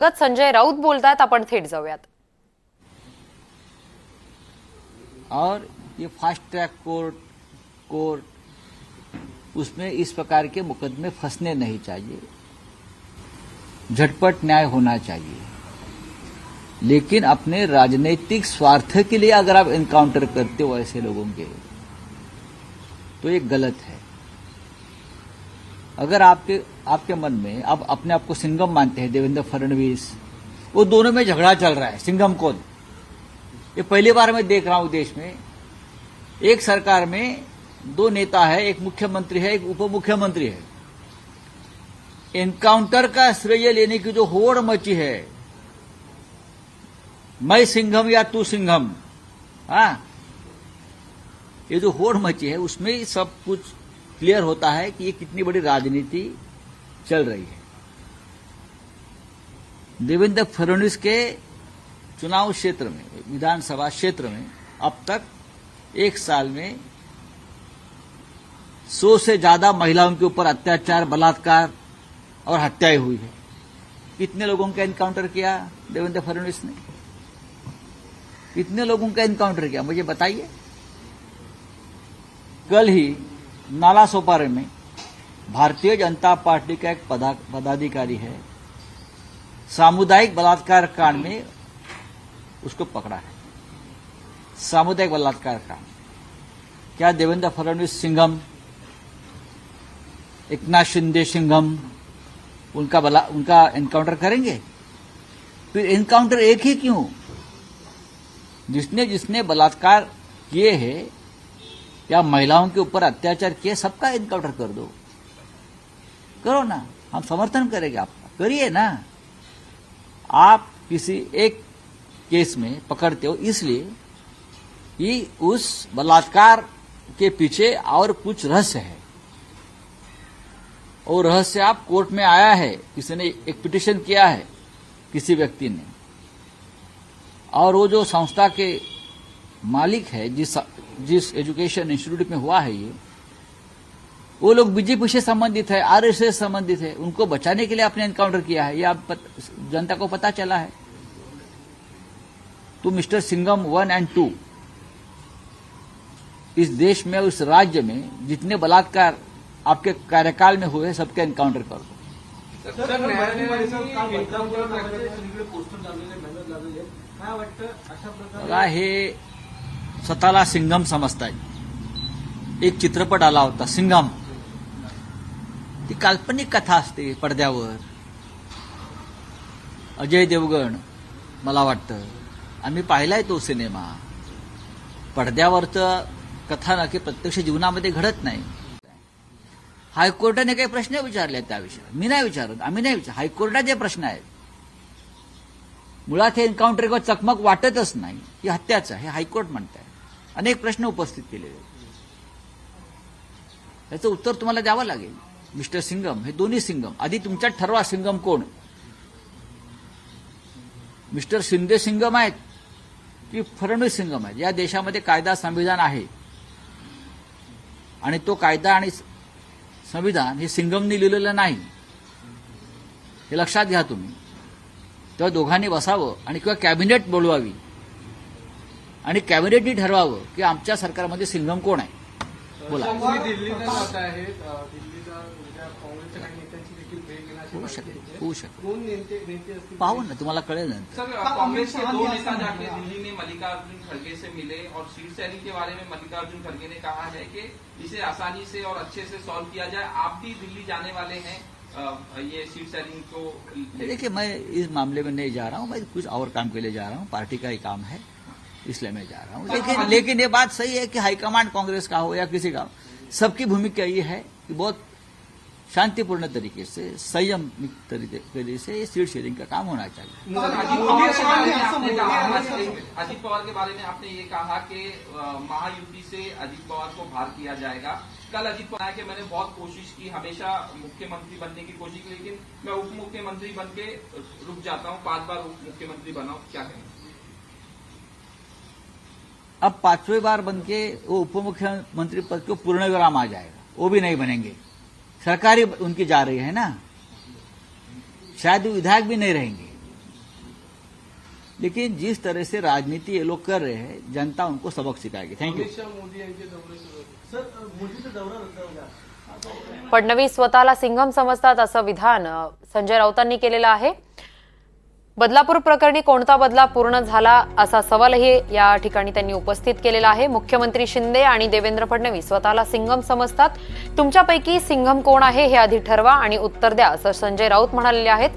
संजय राऊत बोलतात, आपण थेट जाऊयात. और ये फास्ट ट्रैक कोर्ट उसमें इस प्रकार के मुकदमे फंसने नहीं चाहिए, झटपट न्याय होना चाहिए. लेकिन अपने राजनीतिक स्वार्थ के लिए अगर आप एनकाउंटर करते हो ऐसे लोगों के, तो ये गलत है. अगर आपके मन में अब अपने आप को सिंघम मानते हैं देवेंद्र फडणवीस, वो दोनों में झगड़ा चल रहा है. सिंघम कौन? ये पहली बार मैं देख रहा हूं देश में. एक सरकार में दो नेता है, एक मुख्यमंत्री है, एक उप मुख्यमंत्री है. एनकाउंटर का श्रेय लेने की जो होड़ मची है, मैं सिंघम या तू सिंघम, हाँ, ये जो होड़ मची है उसमें सब कुछ क्लियर होता है कि ये कितनी बड़ी राजनीति चल रही है. देवेंद्र फडणवीस के चुनाव क्षेत्र में, विधानसभा क्षेत्र में अब तक एक साल में 100 से ज्यादा महिलाओं के ऊपर अत्याचार, बलात्कार और हत्याएं हुई है. कितने लोगों का एनकाउंटर किया देवेंद्र फडणवीस ने? कितने लोगों का एनकाउंटर किया, मुझे बताइए. कल ही नाला सोपारे में भारतीय जनता पार्टी का एक पदाधिकारी है, सामुदायिक बलात्कार कांड में उसको पकड़ा है. सामुदायिक बलात्कार कांड. क्या देवेंद्र फडणवीस सिंघम, एकनाथ शिंदे सिंघम उनका एनकाउंटर करेंगे? फिर एनकाउंटर एक ही क्यों? जिसने बलात्कार किए हैं या महिलाओं के ऊपर अत्याचार किए, सबका एनकाउंटर कर दो. करो ना, हम समर्थन करेंगे आपका, करिए ना. आप किसी एक केस में पकड़ते हो इसलिए कि उस बलात्कार के पीछे और कुछ रहस्य है, और रहस्य आप कोर्ट में आया है, किसी ने एक पिटीशन किया है किसी व्यक्ति ने, और वो जो संस्था के मालिक है, जिस एजुकेशन इंस्टीट्यूट में हुआ है ये, वो लोग बीजेपी से संबंधित है, आरएसएस से संबंधित है. उनको बचाने के लिए आपने एनकाउंटर किया है, ये आप जनता को पता चला है. तो मिस्टर सिंघम 1 और 2, इस देश में, उस राज्य में जितने बलात्कार आपके कार्यकाल में हुए, सबके एनकाउंटर कर दो. बघा, हे स्वतःला सिंघम समजताय. एक चित्रपट आला होता सिंघम, ती काल्पनिक कथा असते पडद्यावर. अजय देवगण, मला वाटतं आम्ही पाहिलाय तो सिनेमा. पडद्यावरचं कथानक हे प्रत्यक्ष जीवनामध्ये घडत नाही. हायकोर्टाने काही प्रश्न विचारले त्याविषयी, मी नाही विचारत, आम्ही नाही विचारत. हायकोर्टाचे प्रश्न आहेत. मुळात हे एन्काउंटर किंवा चकमक वाटतच नाही, ही हत्याच आहे, हे हायकोर्ट म्हणताय. अनेक प्रश्न उपस्थित केलेले, याचं उत्तर तुम्हाला द्यावं लागेल. मिस्टर सिंघम, हे दोन्ही सिंघम, आधी तुमच्यात ठरवा सिंघम कोण. मिस्टर शिंदे सिंघम आहेत की फडणवीस सिंघम आहेत? या देशामध्ये कायदा संविधान आहे, आणि तो कायदा आणि संविधान हे सिंघमनी लिहिलेलं नाही, हे लक्षात घ्या तुम्ही. तेव्हा दोघांनी बसावं आणि किंवा कॅबिनेट बोलवावी, आणि कॅबिनेटनी ठरवावं की आमच्या सरकारमध्ये सिंघम कोण आहे. बोला. होऊ शकते, पाहू ना, तुम्हाला कळेल नंतर. सर, कांग्रेस के दो नेता जाके दिल्ली में मल्लिकार्जुन खड़गे से मिले और सीट शेयरिंग के बारे में मल्लिकार्जुन खड़गे ने कहा है कि इसे आसानी से और अच्छे से सॉल्व किया जाए. आप भी दिल्ली जाने वाले हैं ये सीट शेयरिंग को? देखिए, मैं इस मामले में नहीं जा रहा हूं, मैं कुछ और काम के लिए जा रहा हूं, पार्टी का ही काम है, इसलिए मैं जा रहा हूं. लेकिन ये बात सही है कि हाईकमांड कांग्रेस का हो या किसी का, सबकी भूमिका ये है कि बहुत शांतिपूर्ण तरीके से, संयमित तरीके से ये सीट शेयरिंग का काम होना चाहिए. अजित पवार के बारे में आपने ये कहा कि महायुति से अजित पवार को बाहर किया जाएगा. कल अजित पवार कि मैंने बहुत कोशिश की, हमेशा मुख्यमंत्री बनने की कोशिश की, लेकिन मैं उप मुख्यमंत्री बन के रुक जाता हूं. 5 बार उप मुख्यमंत्री बना हूं, क्या कहेंगे? अब 5वीं बार बन के वो उप मुख्यमंत्री पद को पूर्ण विराम आ जाएगा, वो भी नहीं बनेंगे. सरकारी उनकी जा रही है ना, शायद वो विधायक भी नहीं रहेंगे. लेकिन जिस तरह से राजनीति ये लोग कर रहे हैं, जनता उनको सबक सिखाएगी। Thank you. अमित शाह मोदी यांचे दौरे सुरू आहेत. सर मोदीचा दौरा रद्द होता. फडणवीस स्वतःला सिंघम समजतात असं विधान संजय राऊतांनी केलेलं आहे. बदलापूर प्रकरणी कोणता बदला पूर्ण झाला असा सवालही या ठिकाणी त्यांनी उपस्थित केलेला आहे. मुख्यमंत्री शिंदे आणि देवेंद्र फडणवीस स्वतःला सिंघम समजतात. तुमच्यापैकी सिंघम कोण आहे हे आधी ठरवा आणि उत्तर द्या असं संजय राऊत म्हणालेले आहेत.